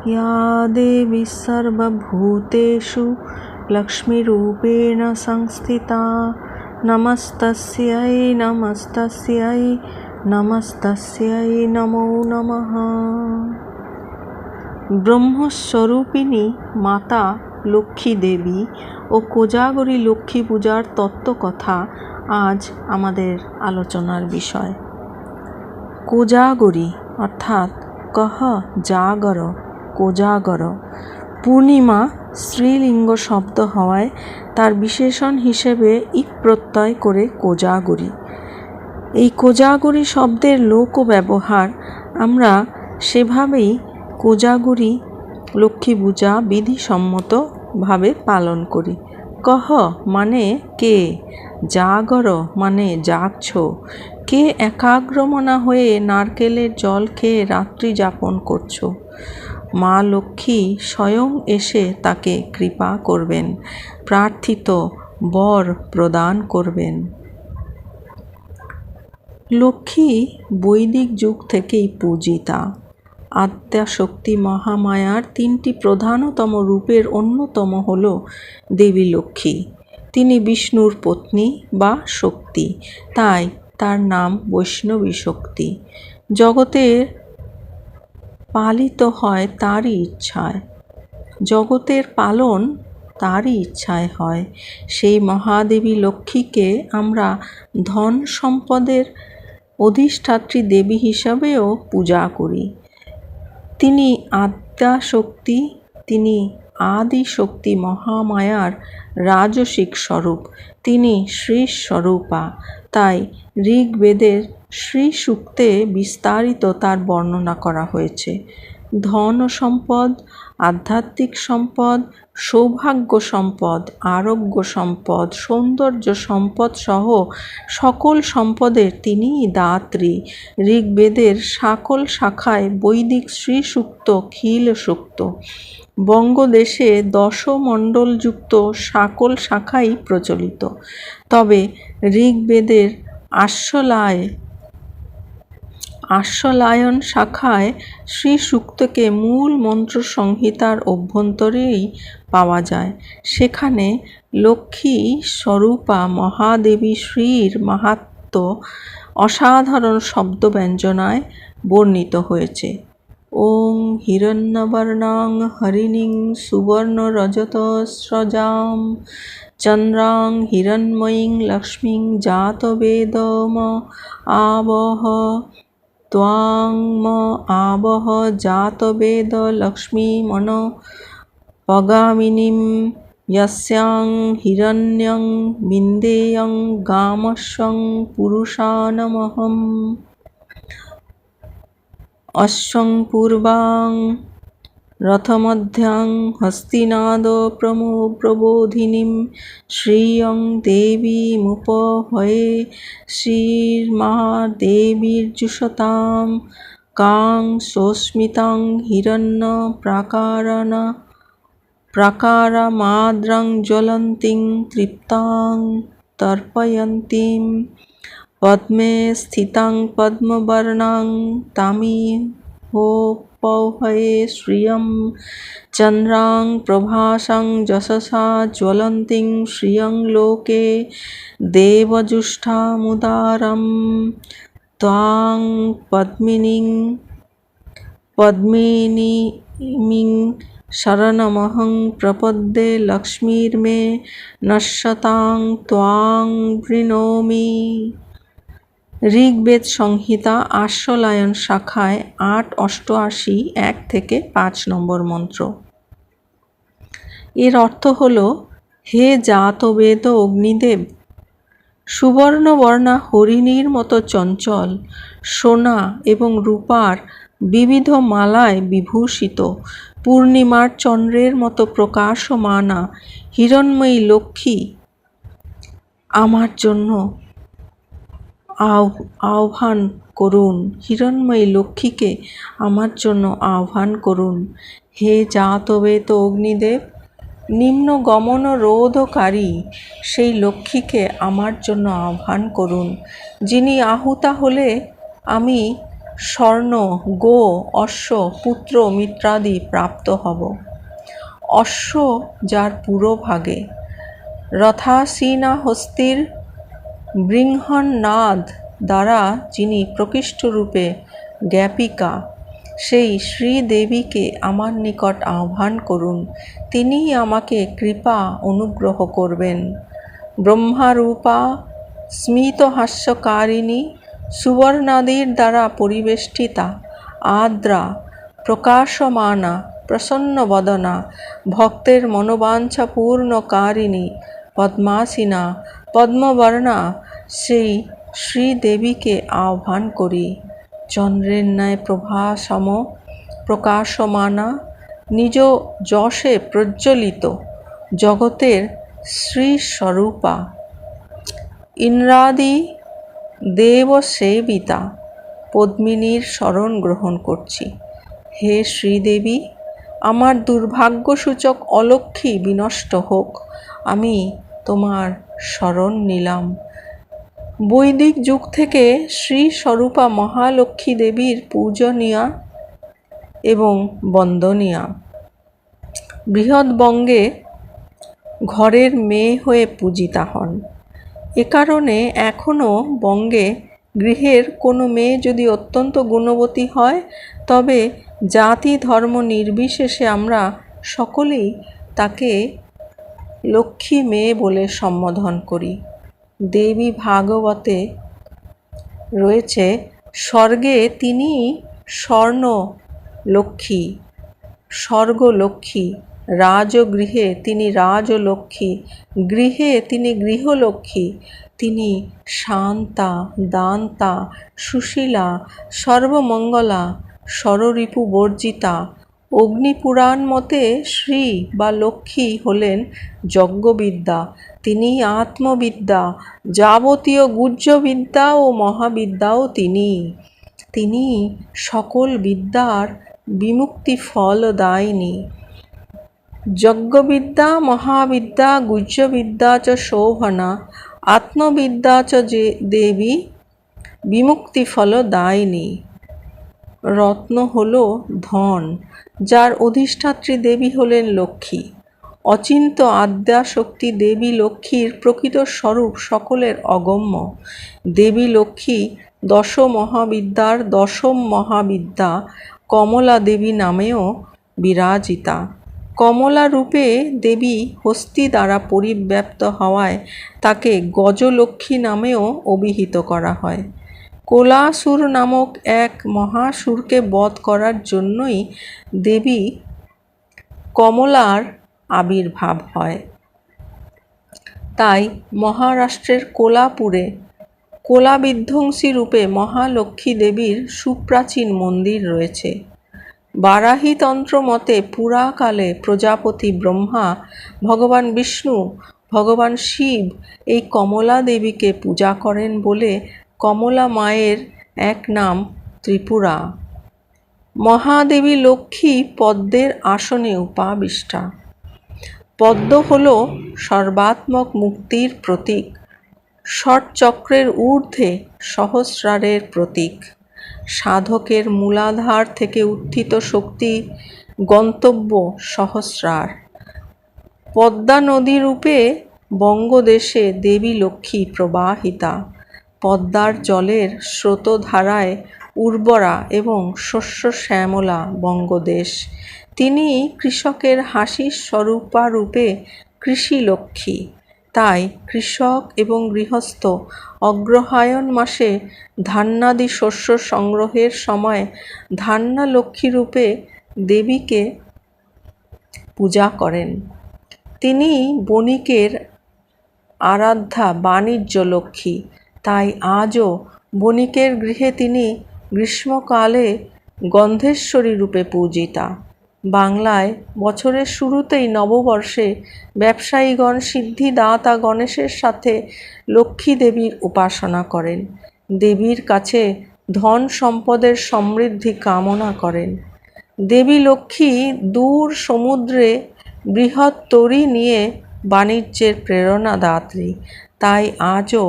या देवी सर्वभूतेषु लक्ष्मीरूपेण संस्थिता नमस्तस्यै नमस्तस्यै नमस्तस्यै नमो नमः। ব্রহ্মস্বরূপিণী মাতা লক্ষ্মী দেবী ও কোজাগরী লক্ষ্মী পূজার তত্ত্বকথা আজ আমাদের আলোচনার বিষয়। কোজাগরী অর্থাৎ কহ জাগর, কোজাগর। পূর্ণিমা স্ত্রীলিঙ্গ শব্দ হওয়ায় তার বিশেষণ হিসেবে ইক প্রত্যয় করে কোজাগরী। এই কোজাগরী শব্দের লোক ব্যবহার আমরা সেভাবেই কোজাগরী লক্ষ্মী পূজা বিধিসম্মতভাবে পালন করি। কহ মানে কে, জাগর মানে জাগছ, কে একাগ্রমনা হয়ে নারকেলের জল খেয়ে রাত্রি যাপন করছো। মা লক্ষ্মী স্বয়ং এসে তাকে কৃপা করবেন, প্রার্থিত বর প্রদান করবেন। লক্ষ্মী বৈদিক যুগ থেকেই পূজিতা। আদ্যাশক্তি মহামায়ার তিনটি প্রধানতম রূপের অন্যতম হল দেবী লক্ষ্মী। তিনি বিষ্ণুর পত্নী বা শক্তি, তাই তার নাম বৈষ্ণবী শক্তি। জগতের পালিত হয় তারই ইচ্ছায়, জগতের পালন তারই ইচ্ছায় হয়। সেই মহাদেবী লক্ষ্মীকে আমরা ধন সম্পদের অধিষ্ঠাত্রী দেবী হিসাবেও পূজা করি। তিনি আদ্যাশক্তি, তিনি আদি শক্তি মহামায়ার রাজসিক স্বরূপ, তিনি শ্রীস্বরূপা। তাই ঋগ্বেদের শ্রী সূক্তে বিস্তারিত তার বর্ণনা করা হয়েছে। ধন ও সম্পদ, আধ্যাত্মিক সম্পদ, সৌভাগ্য সম্পদ, আরোগ্য সম্পদ, সৌন্দর্য সম্পদ সহ সকল সম্পদের তিনিই দাত্রী। ঋগ্বেদের সকল শাখায় বৈদিক শ্রী সূক্ত খিল সূক্ত। বঙ্গদেশে দশমণ্ডলযুক্ত সকল শাখাই প্রচলিত। তবে ঋগ্বেদের আশ্বলায়ন শাখায় শ্রী সূক্তকে মূল মন্ত্র সংহিতার অভ্যন্তরেই পাওয়া যায়। সেখানে লক্ষ্মী স্বরূপা মহাদেবী শ্রীর মাহাত্ম্য অসাধারণ শব্দ ব্যঞ্জনায় বর্ণিত হয়েছে। ওং হিরণ্যবর্ণাং হরিণীং সুবর্ণ রজতস্রজাম চন্দ্রাং হিরণ্ময়ীং লক্ষ্মীং জাতবেদম আবহ ত্বাং ম আবহ জাতবেদ লক্ষ্মী মন পগামিনীম यस्यां हिरण्यं विन्देयं गामस्वं पुरुषानमहम् अश्वं पूर्वां रथमध्यां हस्तिनाद प्रबोधिनीं श्रियं देवीमुपहये श्रीर्महादेवीर्जुषतां कां सोस्मितां प्राकारामाद्रां ज्वलन्तीं तृप्तां तर्पयन्तीं पद्मे स्थितां पद्मवर्णां तामिहोपहये श्रियं चन्द्रां प्रभासां यशसा ज्वलन्तीं श्रियं लोके देवजुष्टामुदारं त्वां पद्मिनीमिं शरणमहं प्रपद्ये लक्ष्मीर्मे नश्यतां त्वां वृणोमि। ঋগ্বেদ সংহিতা আশ্বলায়ন শাখায় ৮৮৮ ১ থেকে ৫ নম্বর মন্ত্র। এর অর্থ হল, হে জাতবেদ অগ্নিদেব, সুবর্ণবর্ণা হরিণীর মতো চঞ্চল, সোনা এবং রূপার বিবিধ মালায় বিভূষিত, পূর্ণিমার চন্দ্রের মতো প্রকাশমানা হিরণ্ময়ী লক্ষ্মী আমার জন্য আহ্বান করুন। হিরণ্ময়ী লক্ষ্মীকে আমার জন্য আহ্বান করুন। হে জাতবেদ অগ্নিদেব, নিম্ন গমন রোধকারী সেই লক্ষ্মীকে আমার জন্য আহ্বান করুন, যিনি আহুতা হলে আমি স্বর্ণ, গো, অশ্ব, পুত্র মিত্রাদি প্রাপ্ত হব। অশ্ব যার পুরোভাগে, রথাসীনা হস্তির বৃহন্নাদ দ্বারা যিনি প্রকৃষ্টরূপে জ্ঞাপিকা, সেই শ্রীদেবীকে আমার নিকট আহ্বান করুন, তিনিই আমাকে কৃপা অনুগ্রহ করবেন। ব্রহ্মারূপা স্মিতহাস্যকারিণী, সুবর্ণাদির দ্বারা পরিবেষ্টিতা, আদ্রা প্রকাশমানা, প্রসন্নবদনা, ভক্তের মনোবাঞ্ছা পূর্ণকারিণী, পদ্মাসীনা, পদ্মবর্ণা সেই শ্রীদেবীকে আহ্বান করি। চন্দ্রের ন্যায় প্রভাসম প্রকাশমানা, নিজ যশে প্রজ্বলিত, জগতের শ্রীস্বরূপা, ইন্দ্রাদি দেবসেবিতা পদ্মিনীর শরণ গ্রহণ করছি। হে শ্রীদেবী, আমার দুর্ভাগ্যসূচক অলক্ষ্মী বিনষ্ট হোক, আমি তোমার শরণ নিলাম। বৈদিক যুগ থেকে শ্রী স্বরূপা মহালক্ষ্মী দেবীর পূজনীয়া এবং বন্দনীয়া। বৃহৎবঙ্গে ঘরের মেয়ে হয়ে পূজিতা হন। এ কারণে এখনও বঙ্গে গৃহের কোনো মেয়ে যদি অত্যন্ত গুণবতী হয়, তবে জাতি ধর্ম নির্বিশেষে আমরা সকলেই তাকে লক্ষ্মী মেয়ে বলে সম্বোধন করি। দেবী ভাগবতে রয়েছে, স্বর্গে তিনি স্বর্ণ লক্ষ্মী, স্বর্গলক্ষ্মী, রাজগৃহে তিনি রাজলক্ষ্মী, গৃহে তিনি গৃহলক্ষ্মী, তিনি শান্তা, দান্তা, সুশীলা, সর্বমঙ্গলা, ষড়রিপু বর্জিতা। অগ্নিপুরাণ মতে শ্রী বা লক্ষ্মী হলেন যজ্ঞবিদ্যা, তিনি আত্মবিদ্যা, যাবতীয় গুহ্যবিদ্যা ও মহাবিদ্যাও তিনি সকল বিদ্যার বিমুক্তি ফলদায়িনী। যজ্ঞবিদ্যা, মহাবিদ্যা, গুহ্যবিদ্যা চ শোভনা, আত্মবিদ্যা চ দেবী বিমুক্তি ফলদায়িনী। রত্ন হল ধন, যার অধিষ্ঠাত্রী দেবী হলেন লক্ষ্মী। অচিন্ত আদ্যাশক্তি দেবী লক্ষ্মীর প্রকৃত স্বরূপ সকলের অগম্য। দেবী লক্ষ্মী দশ মহাবিদ্যার দশম মহাবিদ্যা কমলা দেবী নামেও বিরাজিতা। কমলা রূপে দেবী হস্তি দ্বারা পরিব্যাপ্ত হওয়ায় তাকে গজলক্ষ্মী নামেও অভিহিত করা হয়। কোলাসুর নামক এক মহাসুরকে বধ করার জন্যই দেবী কমলার আবির্ভাব হয়। তাই মহারাষ্ট্রের কোলাপুরে কোলাবিধ্বংসী রূপে মহালক্ষ্মী দেবীর সুপ্রাচীন মন্দির রয়েছে। বারাহী তন্ত্র মতে পুরাকালে প্রজাপতি ব্রহ্মা, ভগবান বিষ্ণু, ভগবান শিব এই কমলা দেবীকে পূজা করেন বলে কমলা মায়ের এক নাম ত্রিপুরা। মহাদেবী লক্ষ্মী পদ্মের আসনে উপাবিষ্টা। পদ্ম হল সর্বাত্মক মুক্তির প্রতীক, ষটচক্রের ঊর্ধ্বে সহস্রারের প্রতীক। সাধকের মূলাধার থেকে উত্থিত শক্তি গন্তব্য সহস্রার। পদ্মা নদী রূপে বঙ্গদেশে দেবী লক্ষ্মী প্রবাহিতা। পদ্মার জলের স্রোতধারায় উর্বরা এবং শস্য শ্যামলা বঙ্গদেশ। তিনি কৃষকের হাসির স্বরূপা রূপে কৃষি লক্ষ্মী। তাই কৃষক এবং গৃহস্থ অগ্রহায়ণ মাসে ধান্যাদি শস্য সংগ্রহের সময় ধান্যা লক্ষ্মী রূপে দেবীকে পূজা করেন। তিনি বণিকের আরাধ্যা বাণিজ্য লক্ষ্মী। তাই আজও বণিকের গৃহে তিনি গ্রীষ্মকালে গন্ধেশ্বরী রূপে পূজিতা। বাংলায় বছরের শুরুতেই নববর্ষে ব্যবসায়ীগণ সিদ্ধিদাতা গণেশের সাথে লক্ষ্মী দেবীর উপাসনা করেন। দেবীর কাছে ধন সম্পদের সমৃদ্ধি কামনা করেন। দেবী লক্ষ্মী দূর সমুদ্রে বৃহৎ তরী নিয়ে বাণিজ্যের প্রেরণাদাত্রী। তাই আজও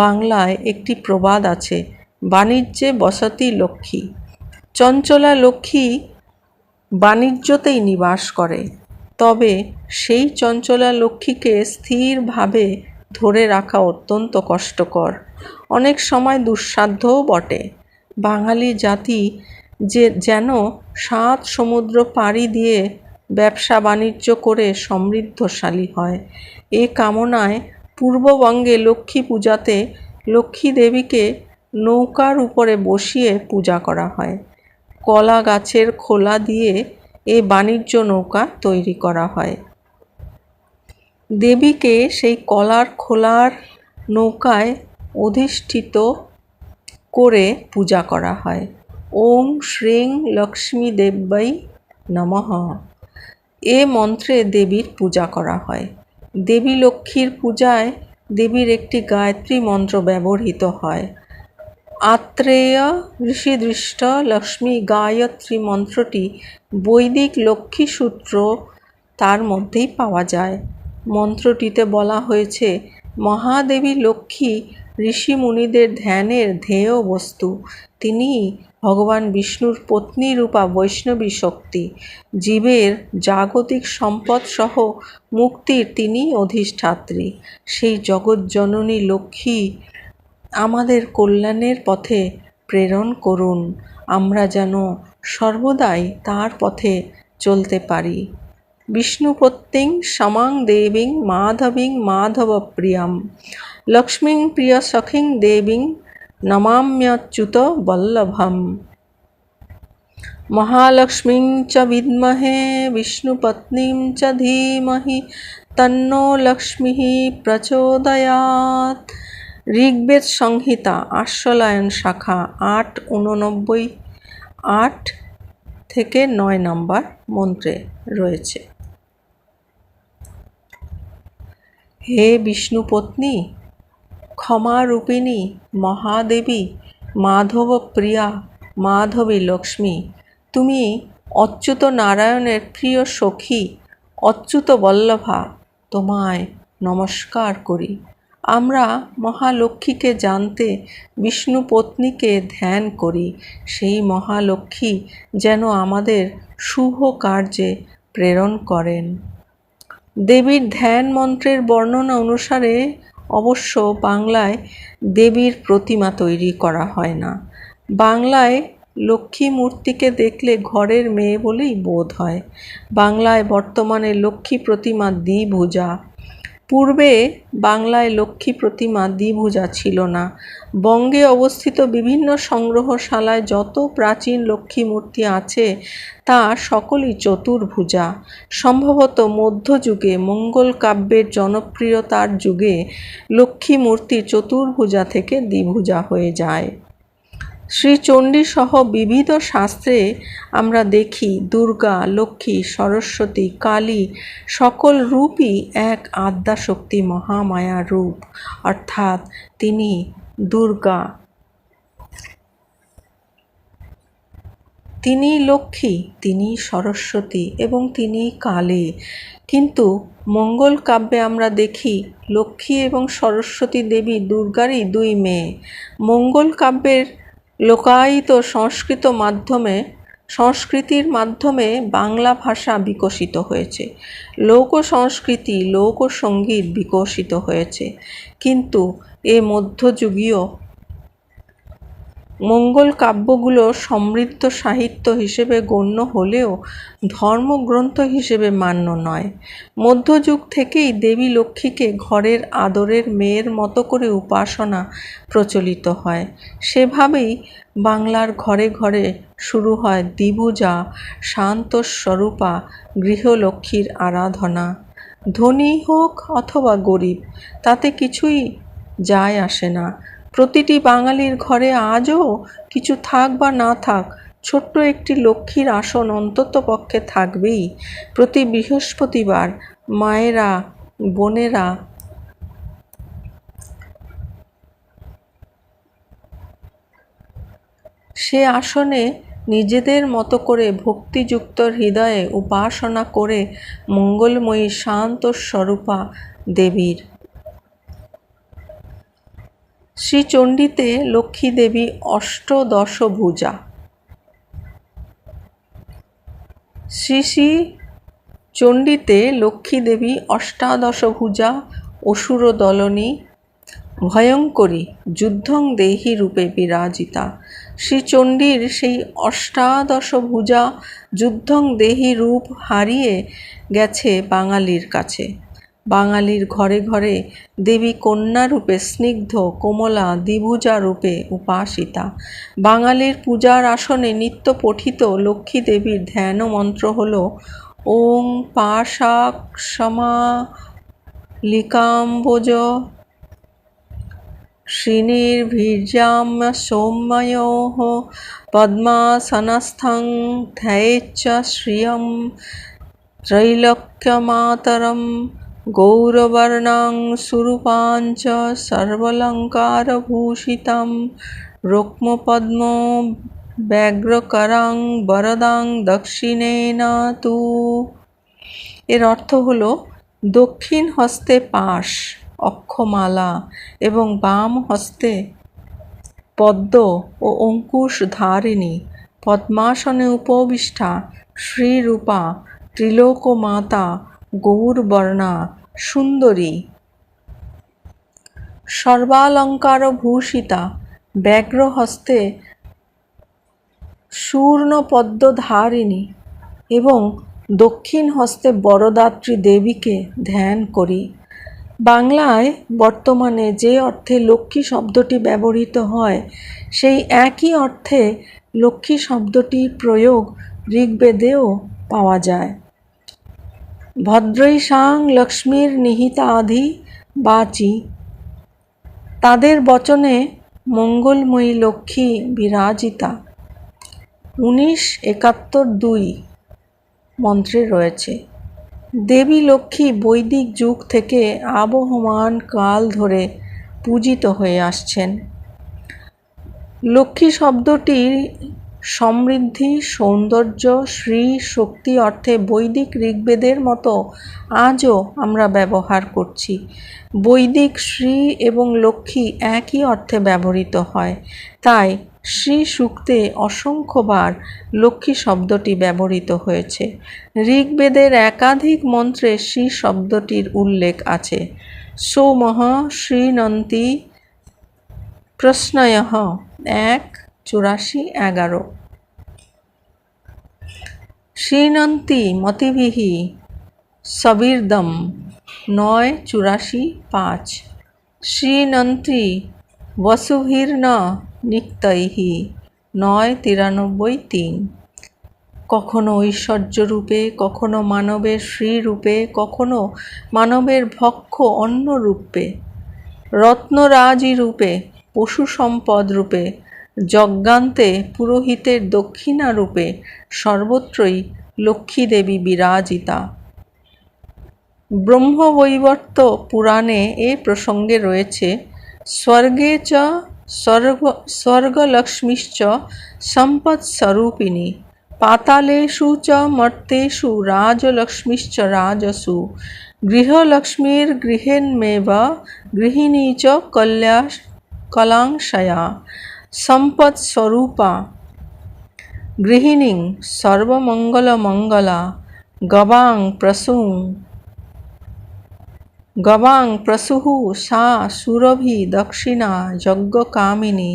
বাংলায় একটি প্রবাদ আছে, বাণিজ্যে বসতি লক্ষ্মী। চঞ্চলা লক্ষ্মী বাণিজ্যতেই নিবাস করে, তবে সেই চঞ্চলা লক্ষ্মীকে স্থিরভাবে ধরে রাখা অত্যন্ত কষ্টকর, অনেক সময় দুঃসাধ্যও বটে। বাঙালি জাতি যেন 7 সমুদ্র পাড়ি দিয়ে ব্যবসা বাণিজ্য করে সমৃদ্ধশালী হয়, এ কামনায় পূর্ববঙ্গে লক্ষ্মী পূজাতে লক্ষ্মী দেবীকে নৌকার উপরে বসিয়ে পূজা করা হয়। কলা গাছের খোলা দিয়ে এ বাণিজ্য নৌকা তৈরি করা হয়। দেবীকে সেই কলার খোলার নৌকায় অধিষ্ঠিত করে পূজা করা হয়। ওং শ্রীং লক্ষ্মী দেব্যৈ নমঃ এ মন্ত্রে দেবীর পূজা করা হয়। দেবী লক্ষ্মীর পূজায় দেবীর একটি গায়ত্রী মন্ত্র ব্যবহৃত হয়। আত্রেয় ঋষিদৃষ্ট লক্ষ্মী গায়ত্রী মন্ত্রটি বৈদিক লক্ষ্মী সূত্র তার মধ্যেই পাওয়া যায়। মন্ত্রটিতে বলা হয়েছে, মহাদেবী লক্ষ্মী ঋষি মুনিদের ধ্যানের ধ্যেয় বস্তু। তিনি ভগবান বিষ্ণুর পত্নী রূপা বৈষ্ণবী শক্তি। জীবের জাগতিক সম্পদ সহ মুক্তির তিনি অধিষ্ঠাত্রী। সেই জগৎজননী লক্ষ্মী আমাদের কল্যাণের পথে প্রেরণ করুন, আমরা যেন সর্বদাই তার পথে চলতে পারি। বিষ্ণুপত্নীং সমাং দেবীং মাধবীং মাধবপ্রিয়াম লক্ষ্মীং প্রিয় সখীং দেবীং নমাম্যচ্যুত বল্লভম। মহালক্ষ্মীং চ বিদ্মহে বিষ্ণুপত্নীং চ ধীমহি তন্নো লক্ষ্মীঃ প্রচোদয়াৎ। ঋগ্বেদ সংহিতা আশ্বলায়ন শাখা 8:89 8 থেকে 9 নম্বর মন্ত্রে রয়েছে। হে বিষ্ণুপত্নী, ক্ষমারূপিণী মহাদেবী, মাধবপ্রিয়া মাধবী লক্ষ্মী, তুমি অচ্যুত নারায়ণের প্রিয় সখী, অচ্যুত বল্লভা, তোমায় নমস্কার করি। আমরা মহালক্ষ্মীকে জানতে বিষ্ণুপত্নীকে ধ্যান করি। সেই মহালক্ষ্মী যেন আমাদের শুভ কার্যে প্রেরণ করেন। দেবীর ধ্যান মন্ত্রের বর্ণনা অনুসারে অবশ্য বাংলায় দেবীর প্রতিমা তৈরি করা হয় না। বাংলায় লক্ষ্মী মূর্তিকে দেখলে ঘরের মেয়ে বলেই বোধ হয়। বাংলায় বর্তমানে লক্ষ্মী প্রতিমা দ্বিভুজা। পূর্বে বাংলায় লক্ষ্মী প্রতিমা দ্বিভুজা ছিল না। বঙ্গে অবস্থিত বিভিন্ন সংগ্রহশালায় যত প্রাচীন লক্ষ্মী মূর্তি আছে তা সকলই চতুর্ভুজা। সম্ভবত মধ্যযুগে মঙ্গল কাব্যের জনপ্রিয়তার যুগে লক্ষ্মী মূর্তি চতুর্ভুজা থেকে দ্বিভুজা হয়ে যায়। শ্রীচণ্ডী সহ বিবিধ শাস্ত্রে আমরা দেখি দুর্গা, লক্ষ্মী, সরস্বতী, কালী সকল রূপই এক আদ্যাশক্তি মহামায়া রূপ, অর্থাৎ তিনি দুর্গা, তিনি লক্ষ্মী, তিনি সরস্বতী এবং তিনি কালী। কিন্তু মঙ্গল কাব্যে আমরা দেখি লক্ষ্মী এবং সরস্বতী দেবী দুর্গারই 2 মেয়ে। মঙ্গল কাব্যের লোকায়িত সংস্কৃতির মাধ্যমে বাংলা ভাষা বিকশিত হয়েছে, লোক সংস্কৃতি, লোকসঙ্গীত বিকশিত হয়েছে। কিন্তু এ মধ্যযুগীয় মঙ্গল কাব্যগুলো সমৃদ্ধ সাহিত্য হিসেবে গণ্য হলেও ধর্মগ্রন্থ হিসেবে মান্য নয়। মধ্যযুগ থেকেই দেবী লক্ষ্মীকে ঘরের আদরের মেয়ের মতো করে উপাসনা প্রচলিত হয়। সেভাবেই বাংলার ঘরে ঘরে শুরু হয় দ্বিভুজা শান্ত স্বরূপা গৃহলক্ষ্মীর আরাধনা। ধনী হোক অথবা গরিব, তাতে কিছুই যায় আসে না। প্রতিটি বাঙালির ঘরে আজও কিছু থাক বা না থাক, ছোট্ট একটি লক্ষ্মীর আসন অন্তত পক্ষে থাকবেই। প্রতি বৃহস্পতিবার মায়েরা, বোনেরা সে আসনে নিজেদের মতো করে ভক্তিযুক্ত হৃদয়ে উপাসনা করে মঙ্গলময়ী শান্ত স্বরূপা দেবীর শ্রীচণ্ডীতে লক্ষ্মী দেবী অষ্টদশভুজা। শ্রী চণ্ডীতে লক্ষ্মী দেবী অষ্টাদশভুজা, অসুরদলনী, ভয়ঙ্করী, যুদ্ধং দেহি রূপে বিরাজিতা। শ্রীচণ্ডীর সেই অষ্টাদশভুজা যুদ্ধং দেহি রূপ হারিয়ে গেছে বাঙালির কাছে। বাঙালির ঘরে ঘরে দেবী কন্যা রূপে স্নিগ্ধ কোমলা দ্বিভুজা রূপে উপাসিতা। বাঙালির পূজার আসনে নিত্য পঠিত লক্ষ্মী দেবীর ধ্যান মন্ত্র হল ওং পাশাক্ষমালিকাম্বোজ শ্রীনির্ভীর্যাম সৌম্যয়োঃ পদ্মাসনস্থং ধ্যায়েচ্চ শ্রিয়ং ত্রৈলোক্যমাতরম গৌরবর্ণাং সুরূপাঞ্চ সর্বালঙ্কারভূষিতাং রুক্মপদ্ম ব্যগ্রকরাং বরদাং দক্ষিণেন তু। এর অর্থ হল দক্ষিণ হস্তে পাশ অক্ষমালা এবং বাম হস্তে পদ্ম ও অঙ্কুশ ধারিণী, পদ্মাসনে উপবিষ্টা শ্রীরূপা ত্রিলোকমাতা গৌরবর্ণা সুন্দরী, সর্বালঙ্কারভূষিতা ব্যগ্রহস্তে শূর্ণপদ্মধারিণী এবং দক্ষিণ হস্তে বরদাত্রী দেবীকে ধ্যান করি। বাংলায় বর্তমানে যে অর্থে লক্ষ্মী শব্দটি ব্যবহৃত হয় সেই একই অর্থে লক্ষ্মী শব্দটির প্রয়োগ ঋগ্বেদেও পাওয়া যায়। ভদ্রৈষাং লক্ষ্মীর নিহিতাধি বাচি, তাদের বচনে মঙ্গলময়ী লক্ষ্মী বিরাজিতা। 1971-2 মন্ত্রে রয়েছে। দেবী লক্ষ্মী বৈদিক যুগ থেকে আবহমান কাল ধরে পূজিত হয়ে আসছেন। লক্ষ্মী শব্দটির সমৃদ্ধি, সৌন্দর্য, শ্রী, শক্তি অর্থে বৈদিক ঋগ্বেদের মতো আজও আমরা ব্যবহার করছি। বৈদিক শ্রী এবং লক্ষ্মী একই অর্থে ব্যবহৃত হয়, তাই শ্রী সূক্তে অসংখ্যবার লক্ষ্মী শব্দটি ব্যবহৃত হয়েছে। ঋগ্বেদের একাধিক মন্ত্রে শ্রী শব্দটির উল্লেখ আছে। সোমঃ শ্রীণন্তি প্রশ্নয়ঃ 1:84-11। শ্রীণন্তি মতিভিঃ সবির্দম 9:84-5। শ্রীণন্তি বসুভির্ন নিক্তৈঃ 9:93-3। কখনো ঐশ্বর্য রূপে, কখনো মানবের শ্রী রূপে, কখনো মানবের ভক্ষ অন্ন রূপে, রত্নরাজি রূপে, পশু সম্পদ রূপে, যজ্ঞান্তে পুরোহিতের দক্ষিণা রূপে সর্বত্রই লক্ষ্মী দেবী বিরাজিতা। ব্রহ্মবৈবর্ত পুরাণে এ প্রসঙ্গে রয়েছে স্বর্গে চ স্বর্গলক্ষ্মীশ্চ সম্পৎস্বরূপিণী, পাতালেষু চ মর্তেষু রাজলক্ষ্মীশ্চ রাজসু, গৃহলক্ষ্মীর্গৃহেন্মেব গৃহিণী চ কলাংশয়া, সম্পৎস্বরূপা গৃহিণীং সর্বমঙ্গলমঙ্গলা, গবাং প্রসূঃ সা সুরভি দক্ষিণা যজ্ঞকামিনী,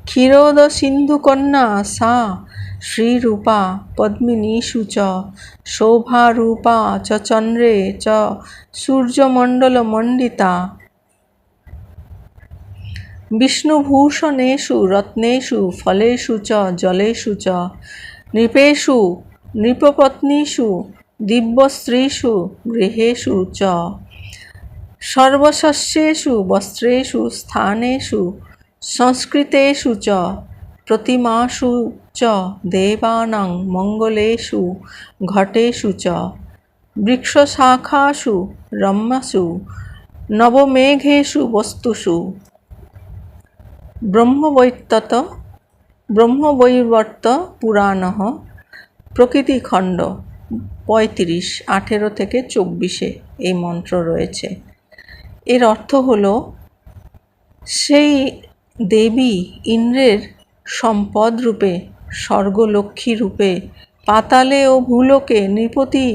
ক্ষীরোদসিন্ধুকন্যা সা শ্রীরূপা পদ্মিনীষু চ, শোভারূপা চ চন্দ্রে চ সূর্যমণ্ডলমণ্ডিতা, বিষ্ণুভূষণেষু রত্নেষু ফলেষু চ জলেষু চ, নৃপেষু নৃপপত্নীষু দিব্যস্ত্রীষু গৃহেষু চ, সর্বশস্যেষু বস্ত্রেষু স্থানেষু সংস্কৃতেষু চ, প্রতিমাসু চ দেবানাং মঙ্গলেষু ঘটেষু চ, বৃক্ষশাখাসু রম্যসু নবমেঘেষু বস্তুষু। ব্রহ্মবৈবর্ত পুরাণঃ প্রকৃতিখণ্ড 35, 18-24 এই মন্ত্র রয়েছে। এর অর্থ হল সেই দেবী ইন্দ্রের সম্পদ রূপে, স্বর্গলক্ষ্মী রূপে, পাতালে ও ভূলোকে নৃপতি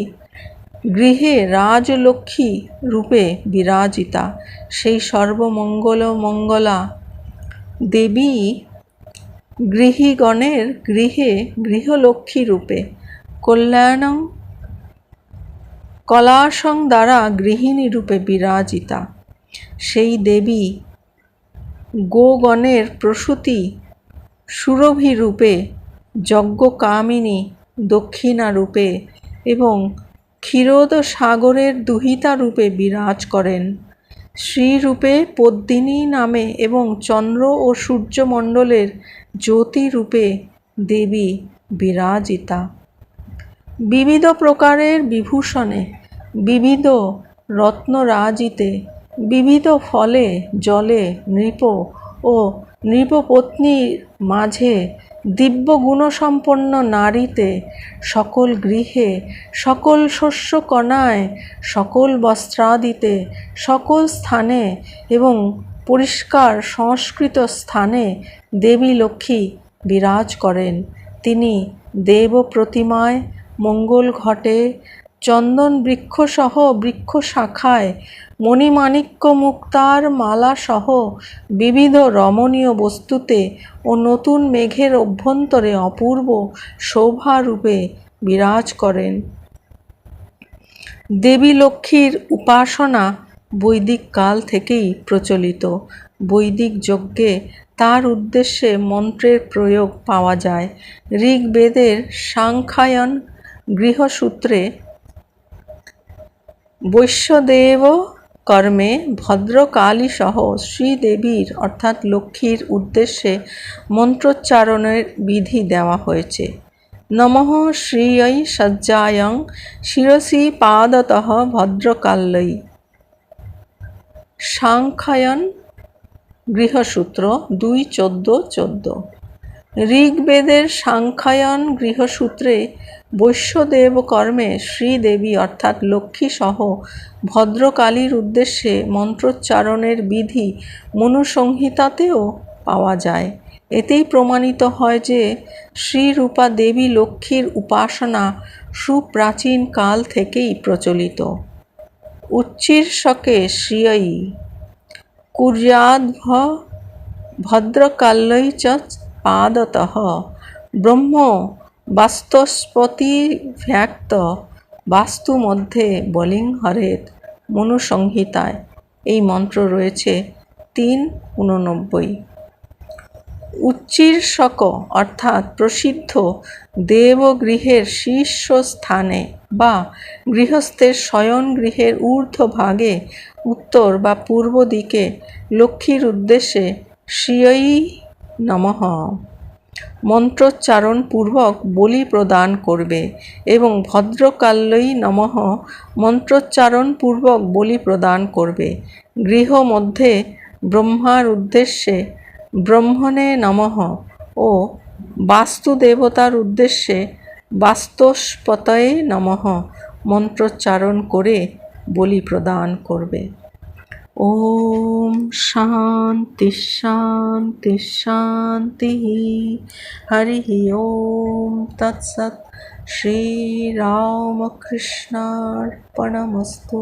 গৃহে রাজলক্ষ্মী রূপে বিরাজিতা। সেই সর্বমঙ্গল মঙ্গলা দেবী গৃহীগণের গৃহে গৃহলক্ষ্মী রূপে কল্যাণং কলাসং দ্বারা গৃহিণী রূপে বিরাজিতা। সেই দেবী গোগণের প্রসূতি সুরভি রূপে, যজ্ঞকামিনী দক্ষিণা রূপে এবং ক্ষীরোদ সাগরের দুহিতা রূপে বিরাজ করেন। শ্রীরূপে পদ্মিনী নামে এবং চন্দ্র ও সূর্যমণ্ডলের জ্যোতি রূপে দেবী বিরাজিতা। বিবিধ প্রকারের বিভূষণে, বিবিধ রত্নরাজিতে, বিবিধ ফলে জলে নৃপ ও নৃপপত্নীর মাঝে, দিব্য গুণসম্পন্ন নারীতে, সকল গৃহে, সকল শস্য কণায়, সকল বস্ত্রাদিতে, সকল স্থানে এবং পরিষ্কার সংস্কৃত স্থানে দেবী লক্ষ্মী বিরাজ করেন। তিনি দেব প্রতিমায়, মঙ্গল ঘটে, চন্দন বৃক্ষসহ বৃক্ষ শাখায়, মণিমাণিক্য মুক্তার মালাসহ বিবিধ রমণীয় বস্তুতে ও নতুন মেঘের অভ্যন্তরে অপূর্ব শোভারূপে বিরাজ করেন। দেবী লক্ষ্মীর উপাসনা বৈদিক কাল থেকেই প্রচলিত। বৈদিক যজ্ঞে তার উদ্দেশ্যে মন্ত্রের প্রয়োগ পাওয়া যায়। ঋগ্বেদের সাংখ্যায়ন গৃহসূত্রে বৈশ্যদেব কর্মে ভদ্রকালী সহ শ্রীদেবীর অর্থাৎ লক্ষ্মীর উদ্দেশ্যে মন্ত্রোচ্চারণের বিধি দেওয়া হয়েছে। নমঃ শ্রিयै সজ্জায়ং শিরসি পাদতঃ ভদ্রকাল্যৈ। সাংখ্যায়ন গৃহসূত্র 2.14-14। ঋগ্বেদের সাংখ্যায়ন গৃহসূত্রে বৈশ্যদেব কর্মে শ্রীদেবী অর্থাৎ লক্ষ্মী সহ ভদ্রকালীর উদ্দেশ্যে মন্ত্রোচ্চারণের বিধি মনুসংহিতাতেও পাওয়া যায়। এতেই প্রমাণিত হয় যে শ্রীরূপা দেবী লক্ষ্মীর উপাসনা সুপ্রাচীন কাল থেকেই প্রচলিত। উচ্চীর্ষকে শ্রিয়ৈ কুর্যাদ্ভ ভদ্রকাল্যৈ চ পাদতঃ ব্রহ্ম বাস্তস্পতিভ্যাক্ত বাস্তু মধ্যে বলিং হরেত। মনুসংহিতায় এই মন্ত্র রয়েছে 3:89। উচ্চীর্ষক অর্থাৎ প্রসিদ্ধ দেবগৃহের শীর্ষস্থানে বা গৃহস্থের শয়নগৃহের ঊর্ধ্বভাগে উত্তর বা পূর্ব দিকে লক্ষ্মীর উদ্দেশ্যে শ্রিয়ৈ নমঃ মন্ত্রোচ্চারণ পূর্বক বলি প্রদান করবে এবং ভদ্রকাল্যৈ নমঃ মন্ত্রোচ্চারণ পূর্বক বলি প্রদান করবে। গৃহ মধ্যে ব্রহ্মার উদ্দেশ্যে ব্রহ্মণে নমঃ ও বাস্তু দেবতার উদ্দেশ্যে বাস্তস্পতয়ে নমঃ মন্ত্রোচ্চারণ করে বলি প্রদান করবে। ওম শান্তি শান্তি শান্তি। হরি ওম তৎসৎ। শ্রীরামকৃষ্ণার্পণমস্তু।